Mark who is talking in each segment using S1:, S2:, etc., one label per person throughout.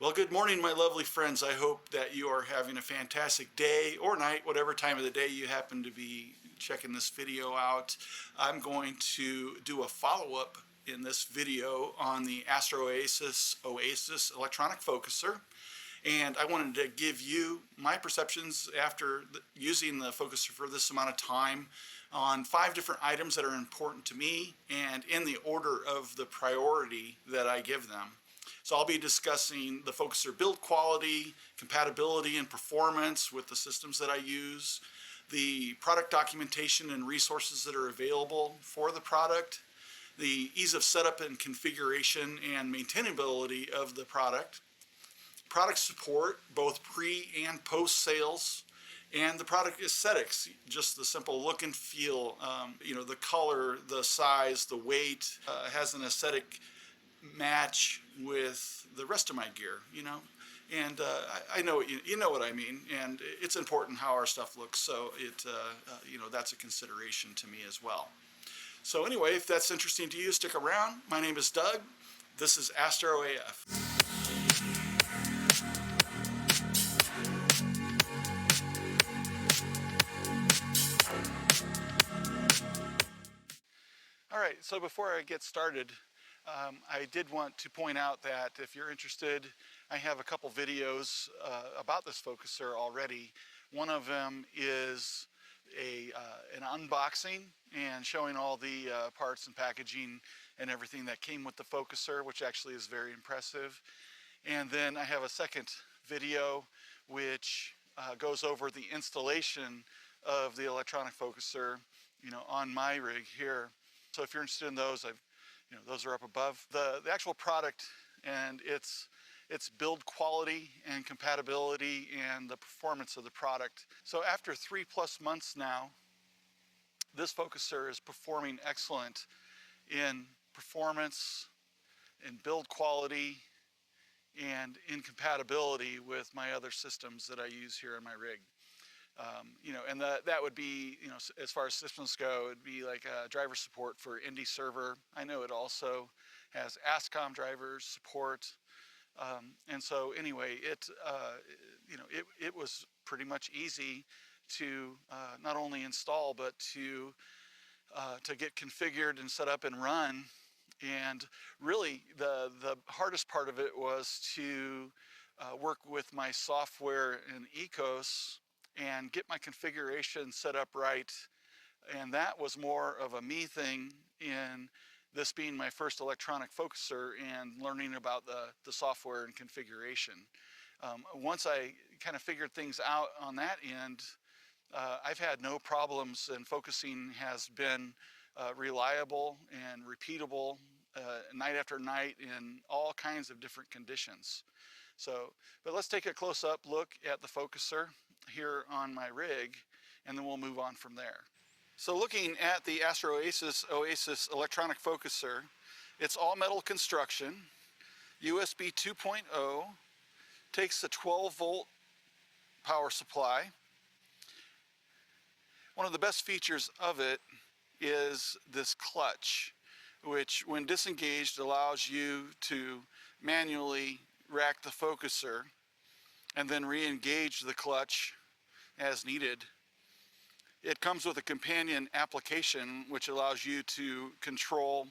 S1: Well, good morning, my lovely friends. I hope that you are having a fantastic day or night, whatever time of the day you happen to be checking this video out. I'm going to do a follow-up in this video on the Astroasis Oasis Electronic Focuser. And I wanted to give you my perceptions after using the focuser for this amount of time on 5 different items that are important to me and in the order of the priority that I give them. So I'll be discussing the focuser build quality, compatibility and performance with the systems that I use, the product documentation and resources that are available for the product, the ease of setup and configuration and maintainability of the product support, both pre and post sales, and the product aesthetics, just the simple look and feel, the color, the size, the weight, has an aesthetic match with the rest of my gear, and I know you know what I mean, and it's important how our stuff looks, so that's a consideration to me as well. So anyway, if that's interesting to you, stick around. My name is Doug. This is AstroAF. All right, so before I get started, I did want to point out that if you're interested, I have a couple videos about this focuser already. One of them is an unboxing and showing all the parts and packaging and everything that came with the focuser, which actually is very impressive. And then I have a second video which goes over the installation of the electronic focuser, on my rig here. So if you're interested in those, those are up above. The actual product and its build quality and compatibility and the performance of the product. So after 3+ months now, this focuser is performing excellent in performance, in build quality, and in compatibility with my other systems that I use here in my rig. And that would be, as far as systems go, it'd be like driver support for Indie server. I know it also has ASCOM drivers support. And so anyway, it was pretty much easy to not only install, but to get configured and set up and run. And really the hardest part of it was to work with my software in Ekos and get my configuration set up right. And that was more of a me thing, in this being my first electronic focuser and learning about the software and configuration. Once I kind of figured things out on that end, I've had no problems, and focusing has been reliable and repeatable night after night in all kinds of different conditions. So, but let's take a close-up look at the focuser here on my rig, and then we'll move on from there. So looking at the Astroasis Oasis electronic focuser, it's all metal construction, USB 2.0, takes a 12-volt power supply. One of the best features of it is this clutch, which when disengaged allows you to manually rack the focuser and then re-engage the clutch as needed. It comes with a companion application which allows you to control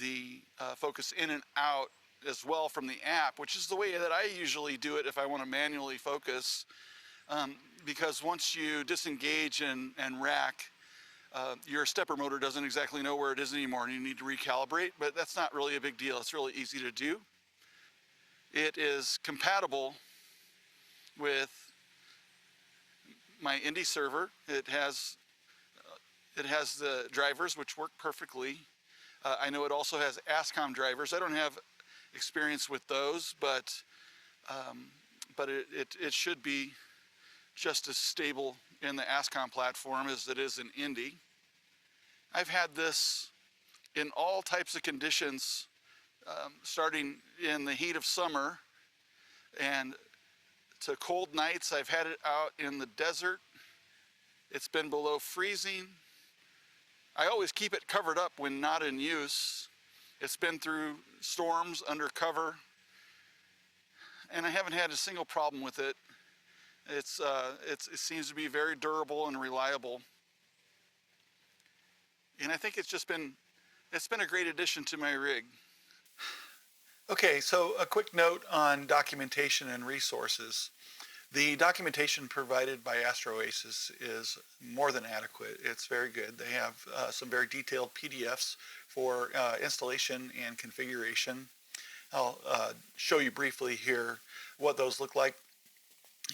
S1: the focus in and out as well from the app, which is the way that I usually do it if I want to manually focus, because once you disengage and rack, your stepper motor doesn't exactly know where it is anymore, and you need to recalibrate, but that's not really a big deal. It's really easy to do. It is compatible with my Indie server. It has the drivers which work perfectly. I know it also has ASCOM drivers. I don't have experience with those, but it should be just as stable in the ASCOM platform as it is in Indie. I've had this in all types of conditions, starting in the heat of summer and to cold nights. I've had it out in the desert. It's been below freezing. I always keep it covered up when not in use. It's been through storms under cover. and I haven't had a single problem with it. It seems to be very durable and reliable, and I think it's been a great addition to my rig. Okay, so a quick note on documentation and resources. The documentation provided by Astroasis is more than adequate. It's very good. They have some very detailed PDFs for installation and configuration. I'll show you briefly here what those look like.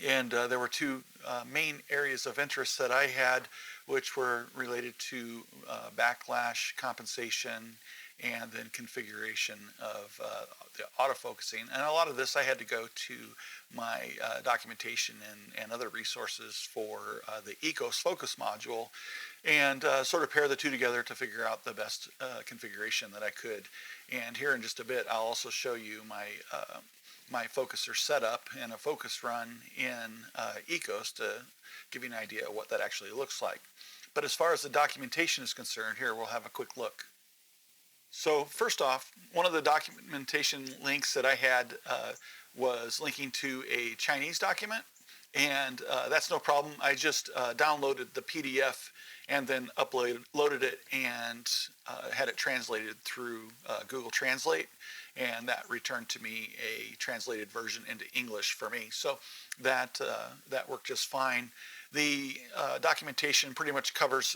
S1: And there were two main areas of interest that I had, which were related to backlash compensation and then configuration of the autofocusing. And a lot of this I had to go to my documentation and other resources for the Ekos focus module and sort of pair the two together to figure out the best configuration that I could. And here in just a bit I'll also show you my focuser setup and a focus run in Ekos to give you an idea of what that actually looks like. But as far as the documentation is concerned, here we'll have a quick look. So first off, one of the documentation links that I had was linking to a Chinese document, and that's no problem. I just downloaded the PDF and then loaded it and had it translated through Google Translate, and that returned to me a translated version into English for me. So that worked just fine. The documentation pretty much covers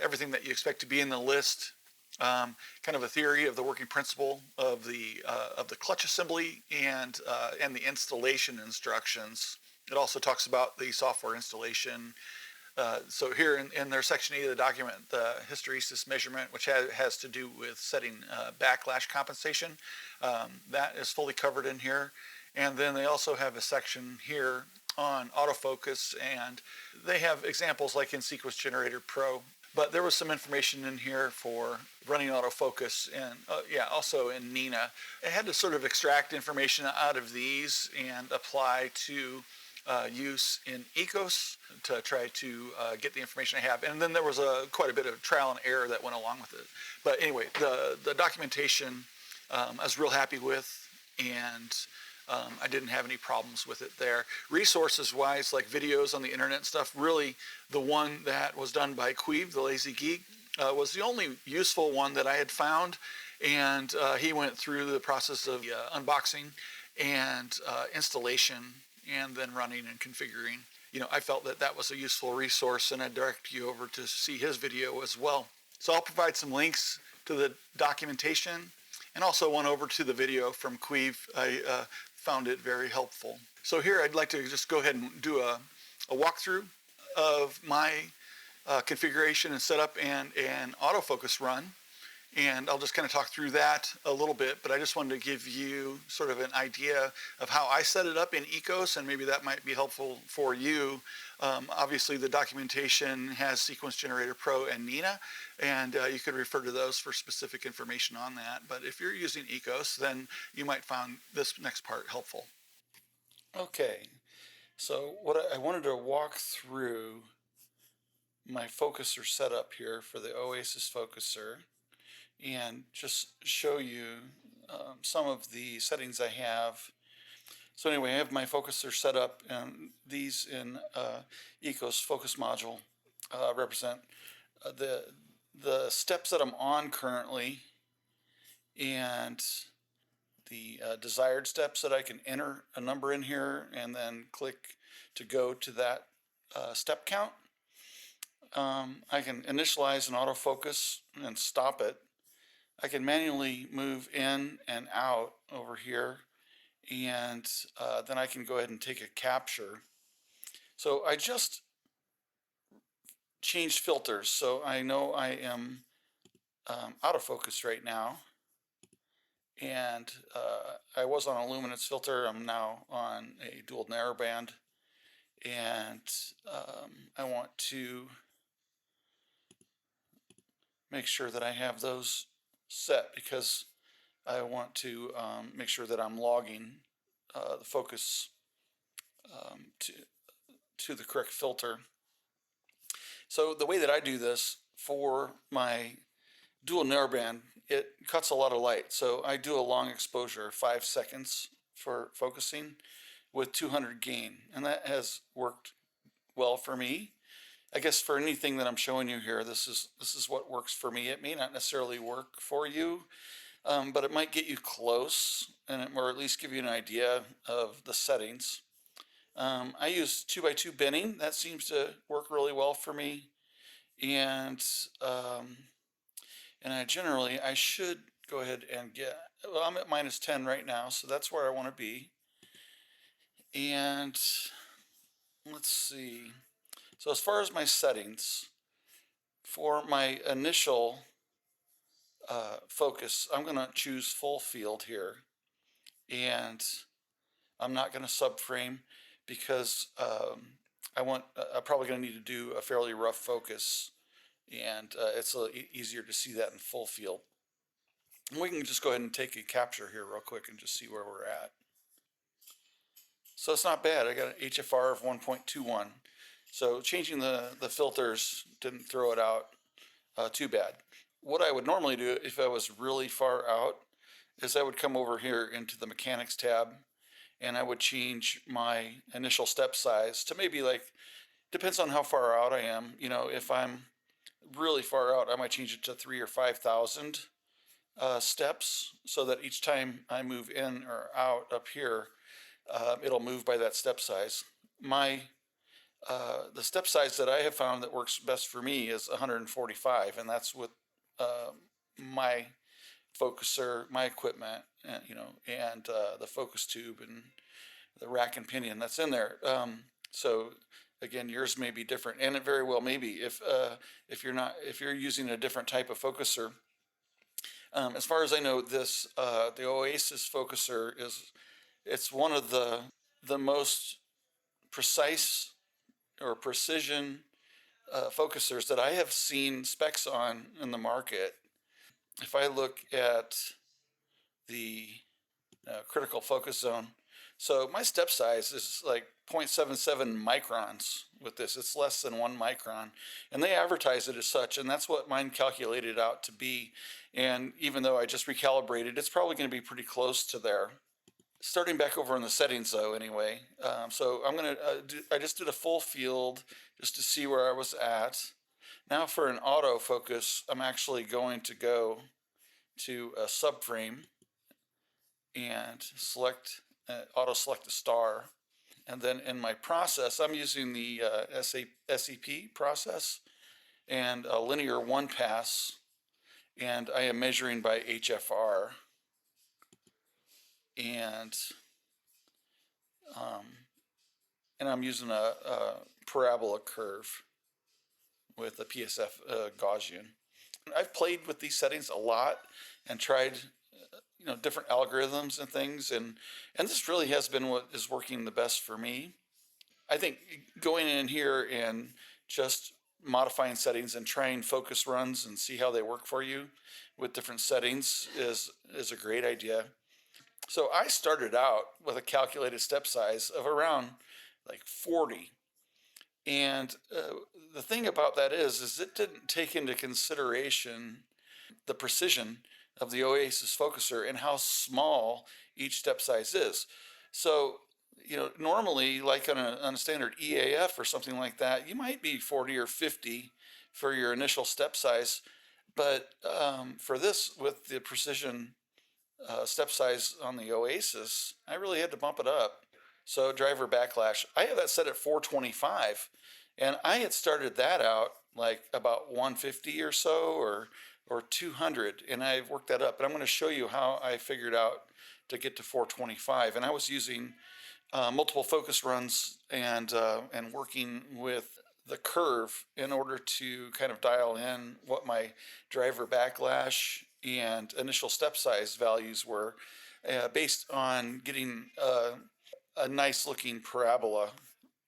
S1: everything that you expect to be in the list. Kind of a theory of the working principle of the clutch assembly and the installation instructions. It also talks about the software installation. So here in their section 8 of the document, the hysteresis measurement, which has to do with setting backlash compensation, that is fully covered in here. And then they also have a section here on autofocus, and they have examples like in Sequence Generator Pro. But there was some information in here for running autofocus and also in Nina. I had to sort of extract information out of these and apply to use in Ekos to try to get the information I have. And then there was quite a bit of trial and error that went along with it. But anyway, the documentation I was real happy with, and I didn't have any problems with it there. Resources wise, like videos on the internet and stuff, really the one that was done by Queeve, the Lazy Geek, was the only useful one that I had found. And he went through the process of unboxing and installation and then running and configuring. You know, I felt that was a useful resource, and I'd direct you over to see his video as well. So I'll provide some links to the documentation and also one over to the video from Queeve. I found it very helpful. So here I'd like to just go ahead and do a walkthrough of my configuration and setup and an autofocus run. And I'll just kind of talk through that a little bit, but I just wanted to give you sort of an idea of how I set it up in Ekos, and maybe that might be helpful for you. Obviously the documentation has Sequence Generator Pro and Nina, and you could refer to those for specific information on that. But if you're using Ekos, then you might find this next part helpful. Okay, so what I wanted to walk through my focuser setup here for the Oasis Focuser and just show you some of the settings I have. So anyway, I have my focuser set up, and these in Ekos focus module represent the steps that I'm on currently and the desired steps that I can enter a number in here and then click to go to that step count. I can initialize an autofocus and stop it. I can manually move in and out over here, and then I can go ahead and take a capture. So I just changed filters, so I know I am out of focus right now, and I was on a luminance filter. I'm now on a dual narrowband, and I want to make sure that I have those set because I want to make sure that I'm logging the focus to the correct filter. So the way that I do this for my dual narrowband, it cuts a lot of light. So I do a long exposure, 5 seconds for focusing with 200 gain, and that has worked well for me. I guess for anything that I'm showing you here, this is what works for me. It may not necessarily work for you, but it might get you close, or at least give you an idea of the settings. I use 2x2 binning. That seems to work really well for me, and I should go ahead and get. Well, I'm at -10 right now, so that's where I want to be. And let's see. So as far as my settings, for my initial focus, I'm going to choose full field here, and I'm not going to subframe because I'm probably going to need to do a fairly rough focus, and it's a little easier to see that in full field. And we can just go ahead and take a capture here real quick and just see where we're at. So it's not bad. I got an HFR of 1.21. So changing the filters didn't throw it out too bad. What I would normally do if I was really far out is I would come over here into the mechanics tab, and I would change my initial step size to maybe, like, depends on how far out I am. You know, if I'm really far out, I might change it to 3,000 or 5,000 steps, so that each time I move in or out up here, it'll move by that step size. The step size that I have found that works best for me is 145, and that's with my focuser, my equipment, and the focus tube and the rack and pinion that's in there. So again, yours may be different, and it very well may be if you're using a different type of focuser. As far as I know, the Oasis Focuser it's one of the most precise or precision focusers that I have seen specs on in the market. If I look at the critical focus zone, so my step size is like 0.77 microns with this. It's less than 1 micron, and they advertise it as such, and that's what mine calculated out to be. And even though I just recalibrated, it's probably going to be pretty close to there. Starting back over in the settings though, anyway. So I just did a full field just to see where I was at. Now for an autofocus, I'm actually going to go to a subframe and auto select a star. And then in my process, I'm using the SEP process and a linear one pass, and I am measuring by HFR. And I'm using a parabola curve with a PSF Gaussian. I've played with these settings a lot and tried different algorithms and things, and this really has been what is working the best for me. I think going in here and just modifying settings and trying focus runs and see how they work for you with different settings is a great idea. So I started out with a calculated step size of around like 40. And the thing about that is it didn't take into consideration the precision of the Oasis Focuser and how small each step size is. So, normally, like on a standard EAF or something like that, you might be 40 or 50 for your initial step size. But for this, with the precision step size on the Oasis, I really had to bump it up. So driver backlash, I have that set at 425, and I had started that out like about 150 or so, or 200, and I've worked that up. But I'm going to show you how I figured out to get to 425, and I was using multiple focus runs and working with the curve in order to kind of dial in what my driver backlash and initial step size values were, based on getting a nice looking parabola.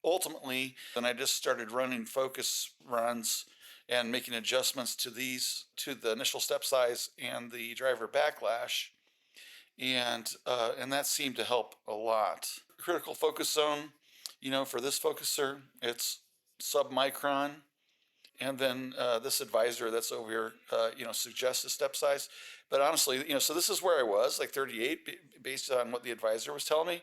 S1: Ultimately, then I just started running focus runs and making adjustments to the initial step size and the driver backlash, and that seemed to help a lot. Critical focus zone, for this focuser, it's sub-micron, and then this advisor that's over here, suggests a step size. But honestly, so this is where I was, like 38, based on what the advisor was telling me.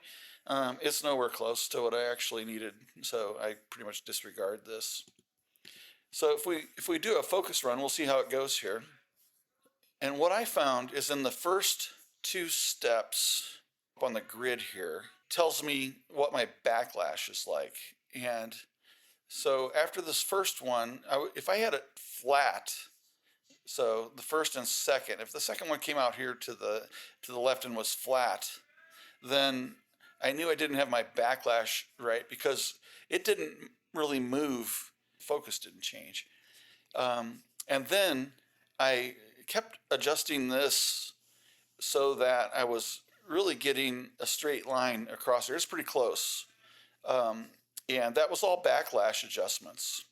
S1: It's nowhere close to what I actually needed, so I pretty much disregard this. So if we do a focus run, we'll see how it goes here. And what I found is in the first 2 steps on the grid here tells me what my backlash is like. And so after this first one, if I had it flat, so the first and second, if the second one came out here to the left and was flat, then I knew I didn't have my backlash right because it didn't really move. Focus didn't change. And then I kept adjusting this so that I was really getting a straight line across there. It's pretty close. And that was all backlash adjustments.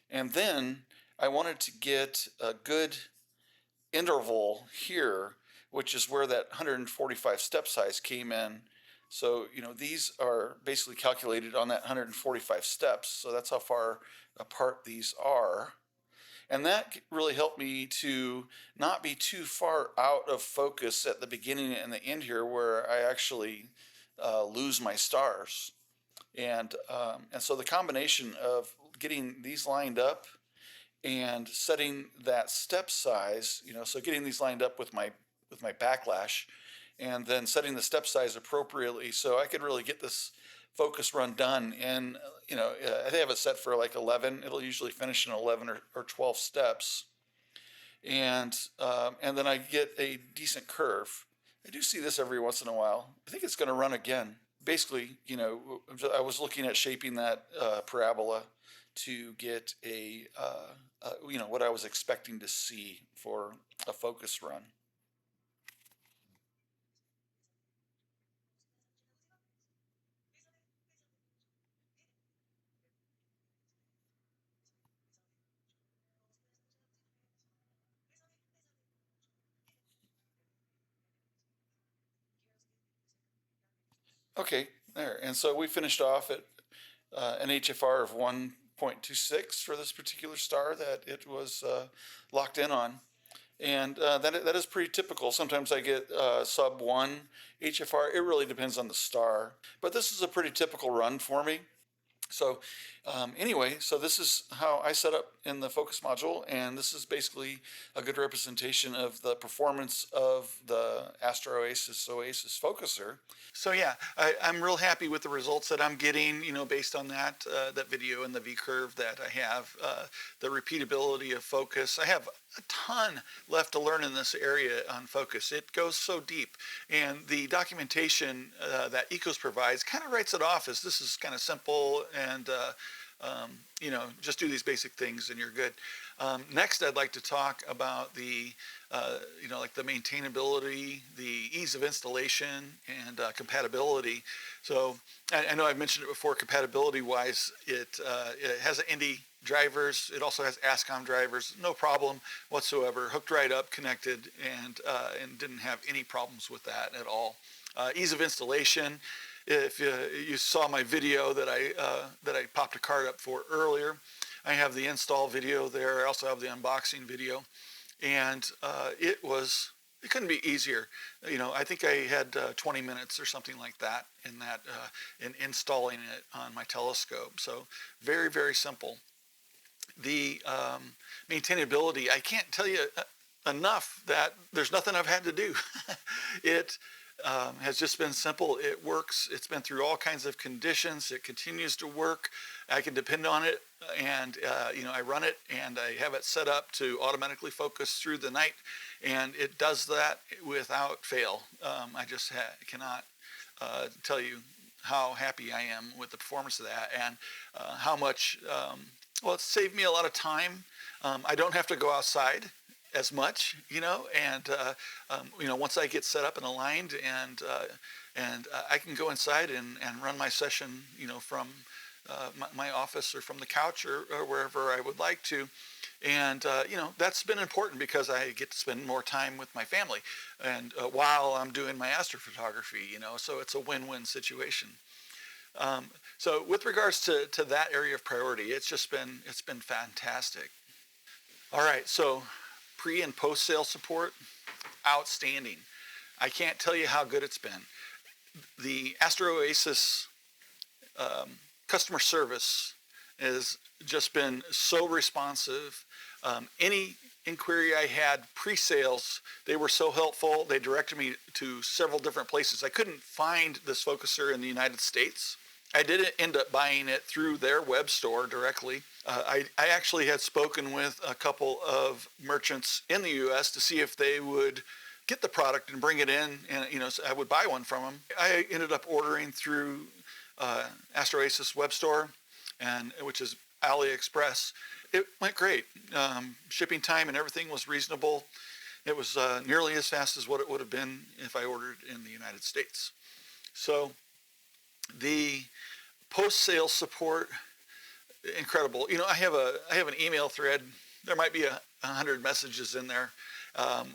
S1: And then I wanted to get a good interval here, which is where that 145 step size came in. So, these are basically calculated on that 145 steps. So that's how far apart these are. And that really helped me to not be too far out of focus at the beginning and the end here where I actually lose my stars. And so the combination of getting these lined up and setting that step size, so getting these lined up with my backlash, and then setting the step size appropriately so I could really get this focus run done. And I have it set for like 11. It'll usually finish in 11 or 12 steps, and then I get a decent curve. I do see this every once in a while. I think it's going to run again. Basically, I was looking at shaping that parabola to get what I was expecting to see for a focus run. Okay, there. And so we finished off at an HFR of 1.26 for this particular star that it was locked in on. And that is pretty typical. Sometimes I get sub 1 HFR. It really depends on the star. But this is a pretty typical run for me. So anyway, so this is how I set up in the focus module, and this is basically a good representation of the performance of the Astroasis Oasis Focuser. So yeah, I'm real happy with the results that I'm getting, based on that video and the V-curve that I have, the repeatability of focus. I have a ton left to learn in this area on focus. It goes so deep, and the documentation that Ekos provides kind of writes it off as this is kind of simple and just do these basic things and you're good. Next, I'd like to talk about the like the maintainability, the ease of installation, and compatibility. So I know I've mentioned it before. Compatibility-wise, it has ND drivers. It also has ASCOM drivers. No problem whatsoever. Hooked right up, connected, and didn't have any problems with that at all. Ease of installation. If you saw my video that I popped a card up for earlier, I have the install video there. I also have the unboxing video, and it couldn't be easier. I think I had 20 minutes or something like that in installing it on my telescope. So very, very simple. The maintainability, I can't tell you enough that there's nothing I've had to do. It has just been simple. It works. It's been through all kinds of conditions. It continues to work. I can depend on it, and I run it, and I have it set up to automatically focus through the night, and it does that without fail. I just cannot tell you how happy I am with the performance of that, and how much. Well, it's saved me a lot of time. I don't have to go outside as much, and once I get set up and aligned, and I can go inside and run my session, from my office or from the couch or wherever I would like to. And that's been important because I get to spend more time with my family, and while I'm doing my astrophotography, so it's a win-win situation. So with regards to that area of priority, it's been fantastic. All right, so pre and post sale support, outstanding. I can't tell you how good it's been. The Astroasis customer service has just been so responsive. Any inquiry I had pre-sales, they were so helpful. They directed me to several different places. I couldn't find this focuser in the United States. I did end up buying it through their web store directly. I actually had spoken with a couple of merchants in the U.S. to see if they would get the product and bring it in, and so I would buy one from them. I ended up ordering through Astroasis web store, and which is AliExpress. It went great. Shipping time and everything was reasonable. It was nearly as fast as what it would have been if I ordered in the United States. So the post-sale support, incredible. I have an email thread. There might be 100 messages in there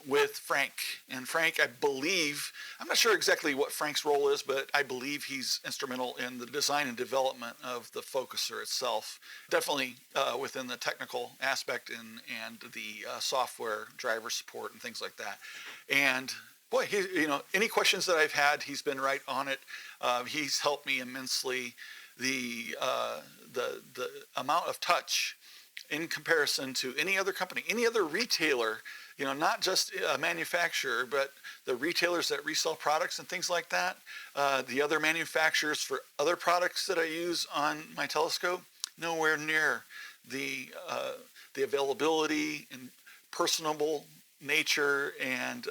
S1: with Frank. And Frank, I believe, I'm not sure exactly what Frank's role is, but I believe he's instrumental in the design and development of the focuser itself. Definitely within the technical aspect and the software driver support and things like that. And boy, any questions that I've had, he's been right on it. He's helped me immensely. The amount of touch in comparison to any other company, any other retailer, not just a manufacturer, but the retailers that resell products and things like that, the other manufacturers for other products that I use on my telescope, nowhere near the availability and personable nature and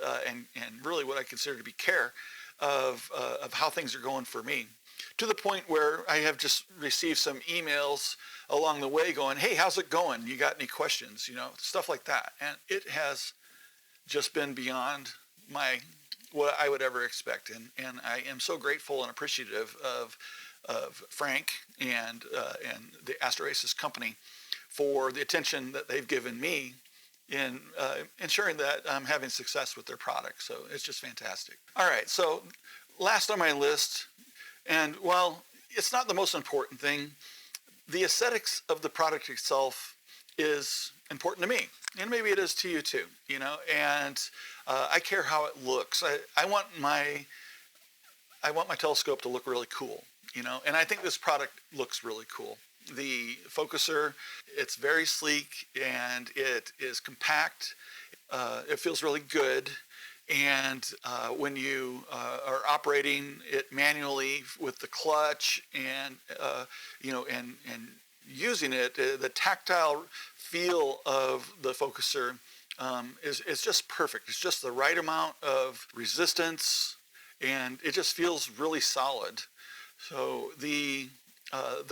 S1: really what I consider to be care of how things are going for me. To the point where I have just received some emails along the way going, hey, how's it going? You got any questions? Stuff like that. And it has just been beyond what I would ever expect. And I am so grateful and appreciative of Frank and the Astroasis company for the attention that they've given me in ensuring that I'm having success with their product. So it's just fantastic. All right, so last on my list, and while it's not the most important thing, the aesthetics of the product itself is important to me, and maybe it is to you too. And I care how it looks. I want my telescope to look really cool. And I think this product looks really cool. The focuser, it's very sleek and it is compact. It feels really good. And when you are operating it manually with the clutch and using it, the tactile feel of the focuser is just perfect. It's just the right amount of resistance, and it just feels really solid. So the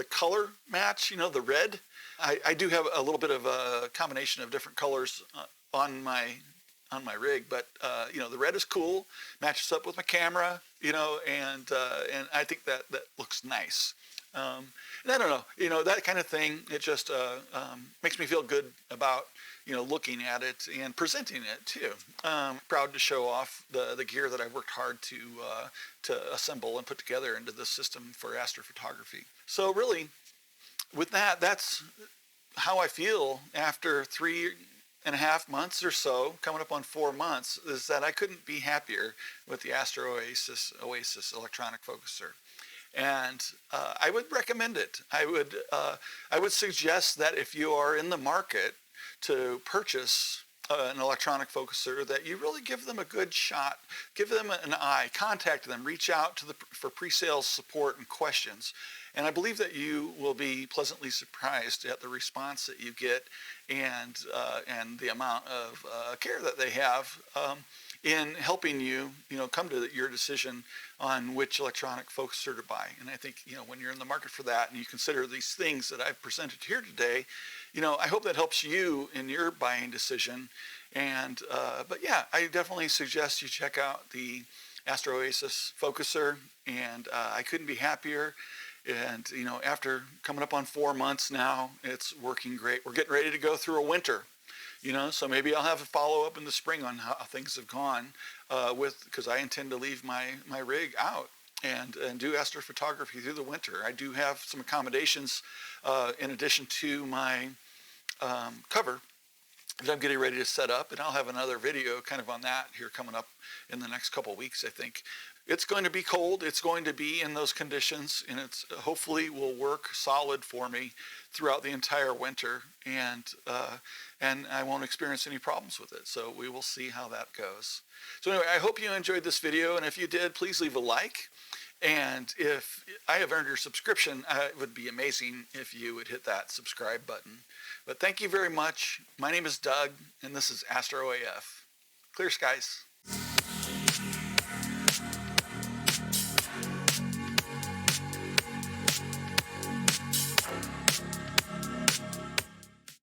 S1: color match, the red, I do have a little bit of a combination of different colors on my rig, but the red is cool, matches up with my camera, and I think that looks nice. And I don't know, that kind of thing, it just makes me feel good about looking at it and presenting it too. Proud to show off the gear that I've worked hard to assemble and put together into this system for astrophotography. So really, with that, that's how I feel after 3.5 months or so, coming up on 4 months, is that I couldn't be happier with the Astroasis Oasis Electronic Focuser. And I would recommend it. I would suggest that if you are in the market to purchase an electronic focuser, that you really give them a good shot, give them an eye, contact them, reach out for pre-sales support and questions. And I believe that you will be pleasantly surprised at the response that you get and the amount of care that they have in helping you, come to your decision on which electronic focuser to buy. And I think, when you're in the market for that and you consider these things that I've presented here today, I hope that helps you in your buying decision. And but yeah, I definitely suggest you check out the Astroasis Focuser, and I couldn't be happier. And after coming up on 4 months now, it's working great. We're getting ready to go through a winter, so maybe I'll have a follow-up in the spring on how things have gone because I intend to leave my rig out and do astrophotography through the winter. I do have some accommodations in addition to my cover that I'm getting ready to set up, and I'll have another video kind of on that here coming up in the next couple weeks, I think. It's going to be cold, it's going to be in those conditions, and it's hopefully will work solid for me throughout the entire winter, and I won't experience any problems with it. So we will see how that goes. So anyway, I hope you enjoyed this video, and if you did, please leave a like. And if I have earned your subscription, it would be amazing if you would hit that subscribe button. But thank you very much. My name is Doug, and this is AstroAF. Clear skies.